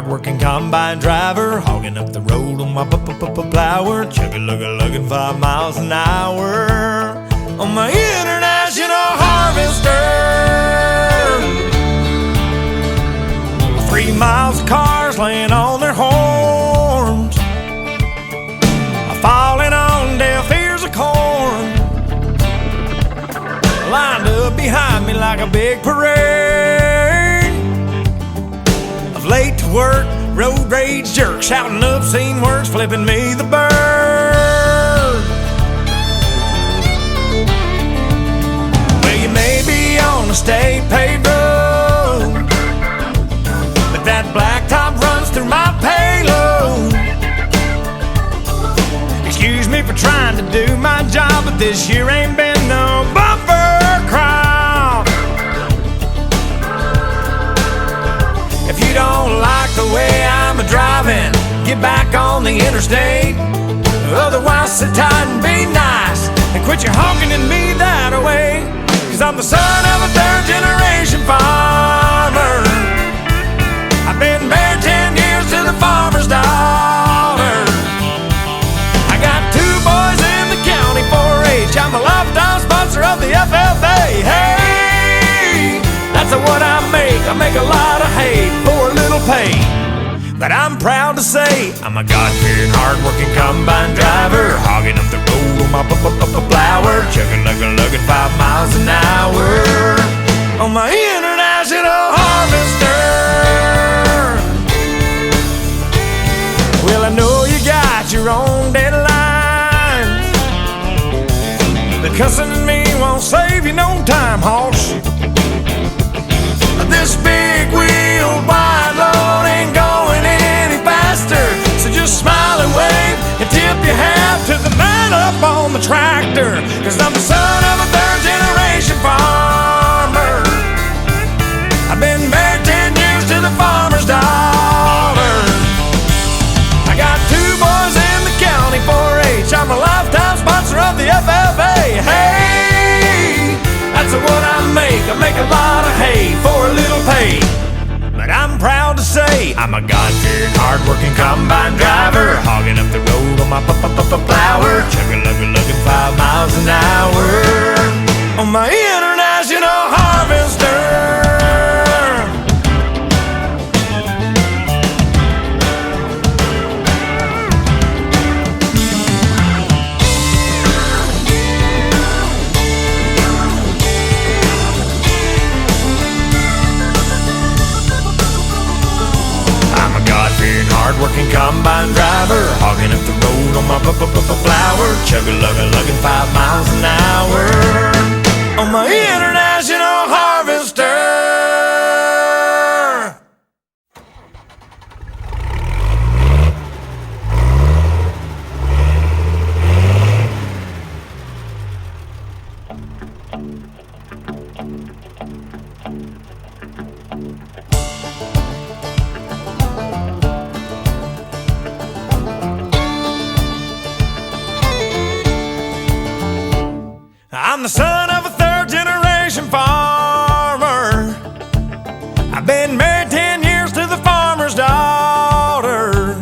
hard-working combine driver, hogging up the road on my plower, chugga-lugga-lugging 5 miles an hour on my international harvester. 3 miles of cars laying on their horns, falling on deaf ears of corn, lined up behind me like a big parade of late to work, road rage jerks, shouting obscene words, flipping me the bird. Well, you may be on a state paved road, but that blacktop runs through my payload. Excuse me for trying to do my job, but this year ain't been no bumper crop. If you don't like the way I'm a-driving, get back on the interstate. Otherwise, sit tight and be nice and quit your honking at me that way. 'Cause I'm the son of a third-generation farmer. I've been married 10 years to the farmer's daughter. I got 2 boys in the county 4-H. I'm a lifetime sponsor of the FFA. Hey, that's what I make. I make a lot of hay for a little pay. But I'm proud to say I'm a God-fearing, hard-working combine driver, hogging up the road on my plower, chugga-lugga-lugging 5 miles an hour on my international harvester. Well, I know you got your own deadlines, but cussing at me won't save you no time, hoss. This big wheel wide load ain't going any faster, so just smile and wave and tip your hat to the man up on the tractor. 'Cause I'm the son of a third-generation farmer. I've been married 10 years to the farmer's daughter. I got 2 boys in the county 4-H. I'm a lifetime sponsor of the FFA. Hey, that's what I make. I make a lot of hay for a little pay. But I'm proud to say I'm a God-fearing, hard-working combine driver, hogging up the road on my plower, chugga-lugga-lugging 5 miles an hour on my international harvester. Hard-working combine driver, hogging up the road on my plower, chugga-lugga-lugging 5 miles an hour on my international harvester. I'm the son of a third-generation farmer. I've been married 10 years to the farmer's daughter.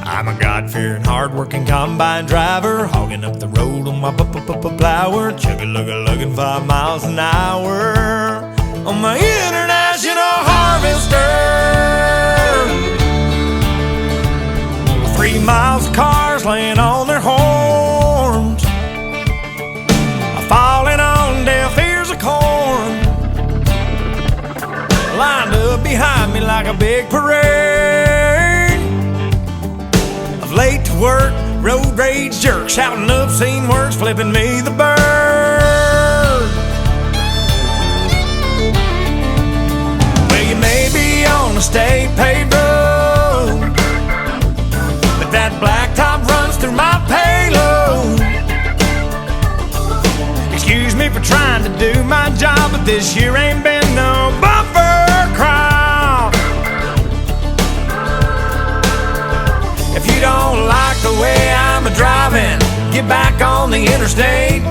I'm a God-fearing, hard-working combine driver, hogging up the road on my plower, chugga-lugga-lugging 5 miles an hour on my international harvester. 3 miles of cars laying on their horns, falling on deaf ears of corn, lined up behind me like a big parade of late to work, road rage jerks, shouting obscene words, flipping me the bird. Well, you may be on a state paved road, but that blacktop runs through my payload. Excuse me for trying to do my job, but this year ain't been no bumper crop. If you don't like the way I'm a-driving, get back on the interstate.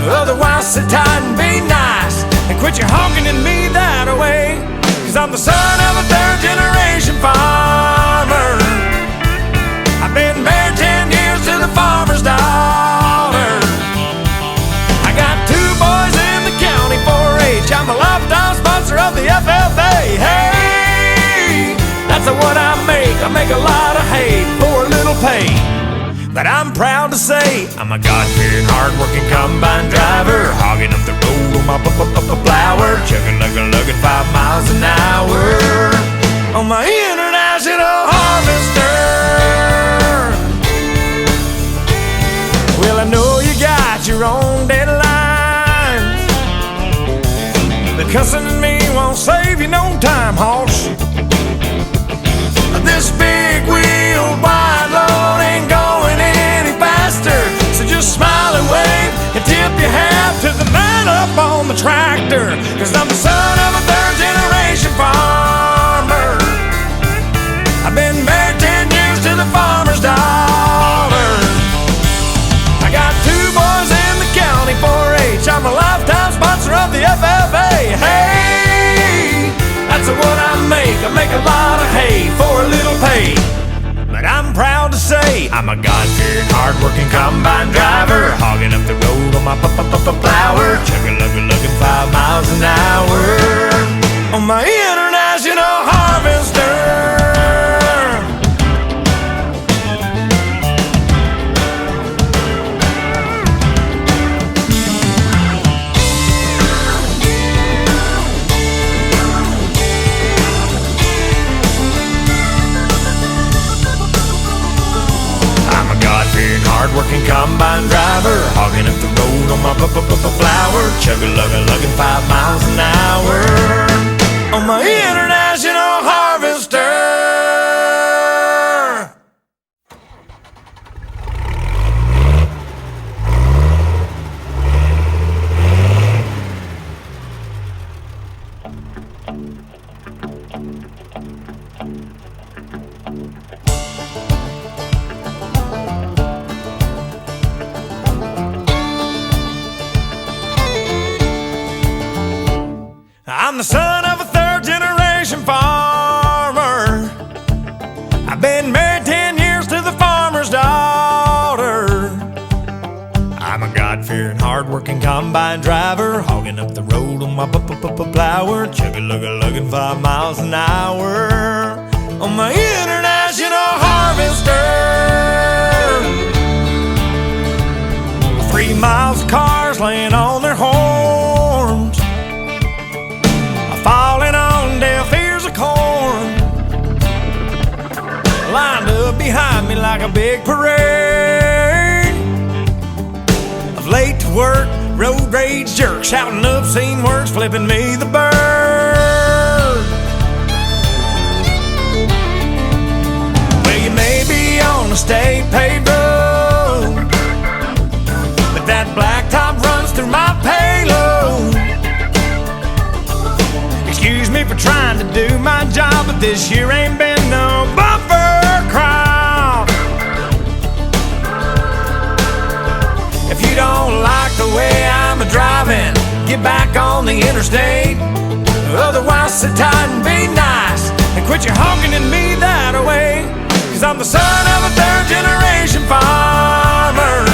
Otherwise, sit tight and be nice and quit your honking at me that way. 'Cause I'm the son of a third-generation farmer. That's what I make a lot of hay for a little pay. But I'm proud to say I'm a God-fearing, hard-working combine driver, hogging up the road on my plower, chugging, lugging 5 miles an hour on my international harvester. Well, I know you got your own deadlines, but cussing at me won't save you no time, hoss. This big wheel wide load ain't going any faster, so just smile and wave and tip your hat to the man up on the tractor, 'cause I'm the son of a third-generation farmer. I've been married 10 years to the farmer's daughter. I got 2 boys in the county 4-H. I'm a lifetime sponsor of the FFA. Hey, that's what I make a lot of hay for a little pay. But I'm proud to say I'm a God-fearing, hard-working combine driver, hogging up the road on my plower, chugging, lugging 5 miles an hour on my international harvester. Hard-working combine driver, hogging up the road on my flower, chugging, lugging 5 miles an hour on my international harvester. I'm the son of a third-generation farmer. I've been married 10 years to the farmer's daughter. I'm a God-fearing, hard-working combine driver, hogging up the road on my plower, chugging, lugging 5 miles an hour on my international harvester. 3 miles of cars laying on their horns, falling on deaf ears of corn, lined up behind me like a big parade of late to work, road rage jerks, shouting obscene words, flipping me the bird. Well, you may be on a state paved road, but that blacktop runs through my payload. Excuse me for trying to do my job, but this year ain't been no bumper crop. If you don't like the way I'm a-driving, get back on the interstate. Otherwise, sit tight and be nice and quit your honking at me that way. 'Cause I'm the son of a third-generation farmer.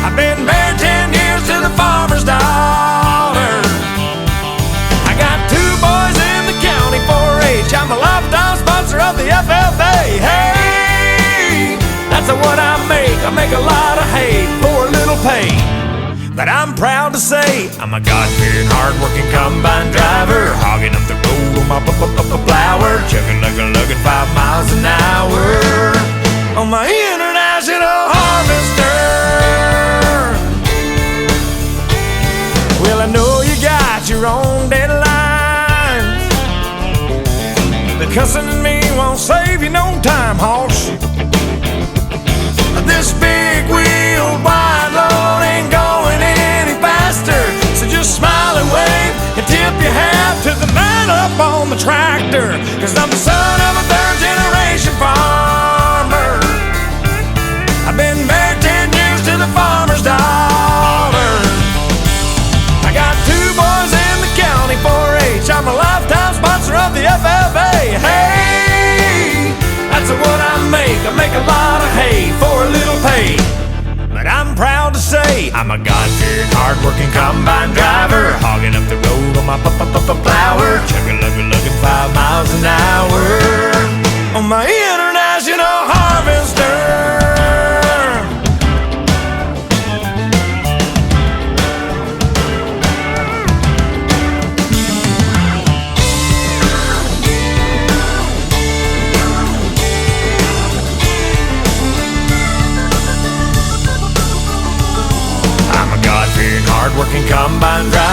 I've been married 10 years to the farmer's daughter. I'm a lifetime sponsor of the FFA. Hey, that's what I make a lot of hay for a little pay. But I'm proud to say I'm a God-fearing, hard-working combine driver, hogging up the road on my plower, chugging, lugging 5 miles an hour on my international harvester. Well, I know you got your own deadlines, but cussing at me won't save you no time, hoss. This big wheel wide load ain't going any faster, so just smile and wave and tip your hat to the man up on the tractor, 'cause I'm the son of a third-generation farmer. I've been married 10 years to the farmer's daughter. I got 2 boys in the county 4-H. I'm a lifetime sponsor of the FFA. Hey, that's what I make a lot of hay for a little pay. But I'm proud to say I'm a God-fearing, hard-working combine driver, hogging up the road on my plower, chugging, lugging 5 miles an hour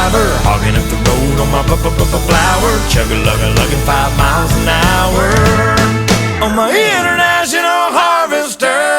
driver, hogging up the road on my flower, chugga-lugga-lugging 5 miles an hour on my international harvester.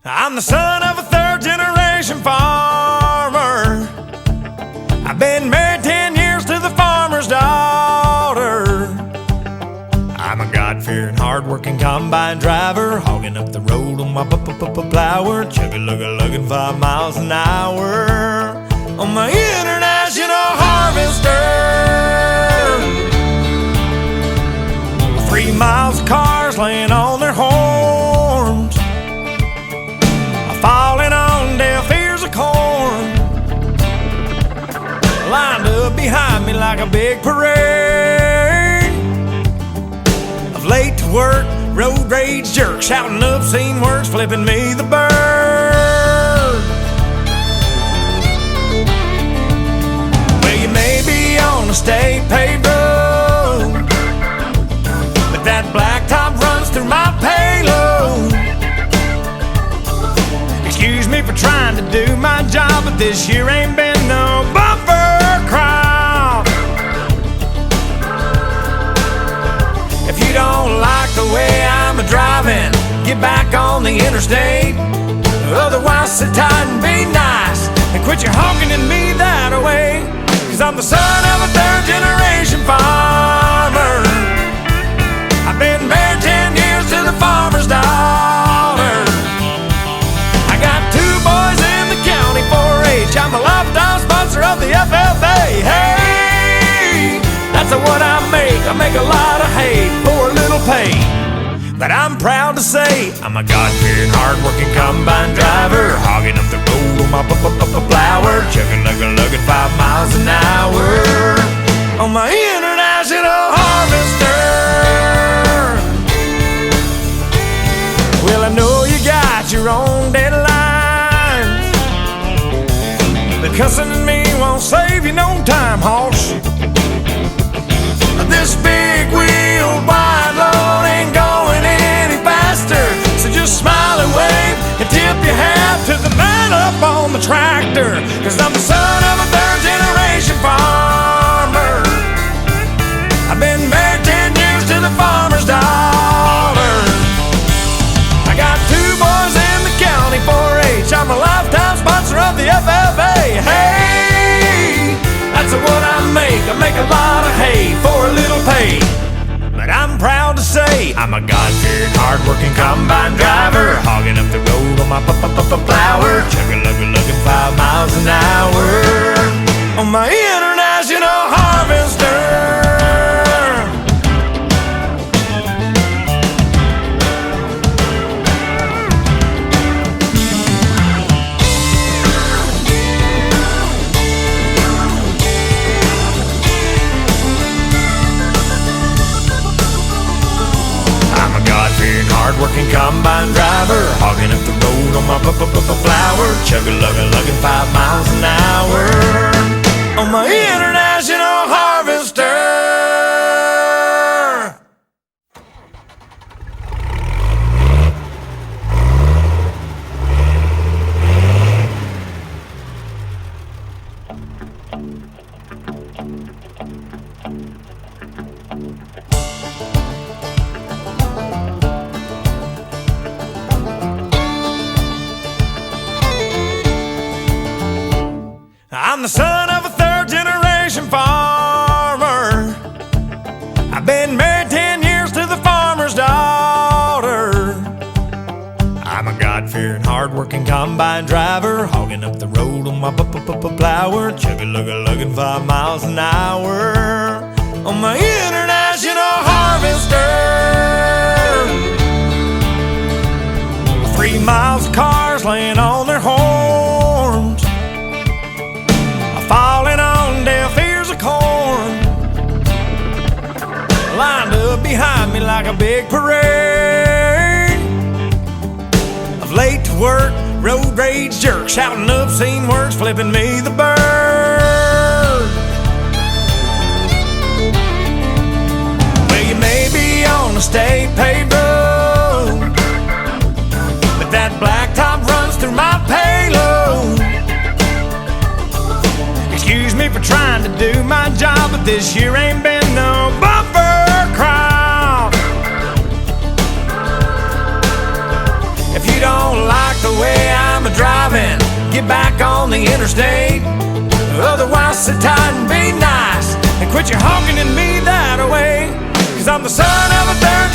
I'm the son of a third-generation farmer. I've been married 10 years to the farmer's daughter. I'm a God-fearing, hard-working combine driver, hogging up the road on my plower, chugga-lugga-lugging 5 miles an hour on my international harvester. 3 miles of cars laying on their horns, falling on deaf ears of corn, lined up behind me like a big parade of late to work, road rage jerks, shouting obscene words, flipping me the bird. Well, you may be on a state paved road, but that blacktop runs through my payload. Excuse me for trying to do my job, but this year ain't been no bumper crop. If you don't like the way I'm a-driving, get back on the interstate. Otherwise, sit tight and be nice and quit your honking at me that way. 'Cause I'm the son of a third-generation farmer. I've been married 10 years to the farmer's daughter. I got 2 boys in the county 4-H. I'm a lifetime sponsor of the FFA. Hey, that's what I make. I make a lot of hay for a little pay. But I'm proud to say I'm a God-fearing, hard-working combine driver, hogging up the road on my flower, chugga-lugga-lugging 5 miles an hour on my international harvester. Well, I know you got your own deadlines, but cussing at me won't save you no time, hoss. This big wheeled wide load ain't going any faster, so just smile and wave and tip your hat to the man up on the tractor. 'Cause I'm the son of a third-generation farmer. I've been married 10 years to the farmer's daughter. I got 2 boys in the county 4-H. I'm a lifetime sponsor of the FFA. Hey, that's what I make. I make a lot of hay for a little pay. But I'm proud to say I'm a God-fearing, hard-working combine driver, hogging up the road on my flower, chugga-lugga-lugging 5 miles an hour on my international harvester. Hard-working combine driver, hogging up the road on my flower, chugga-lugga-lugging 5 miles an hour on my international harvester. I'm the son of a third-generation farmer. I've been married 10 years to the farmer's daughter. I'm a God-fearing, hard-working combine driver, hogging up the road on my flower, chugga-lugga-lugging 5 miles an hour on my international harvester. 3 miles of cars laying on their horns, falling on deaf ears of corn, lined up behind behind me like a big parade of late to work, road rage jerks, shouting obscene words, flipping me the bird. Well, you may be on a state paved road, but that blacktop runs through my payload. Excuse me for trying to do my job, but this year ain't been no bumper crop. If you don't like the way I'm driving, get back on the interstate. Otherwise, sit tight and be nice, and quit your honking at me that way. 'Cause I'm the son of a third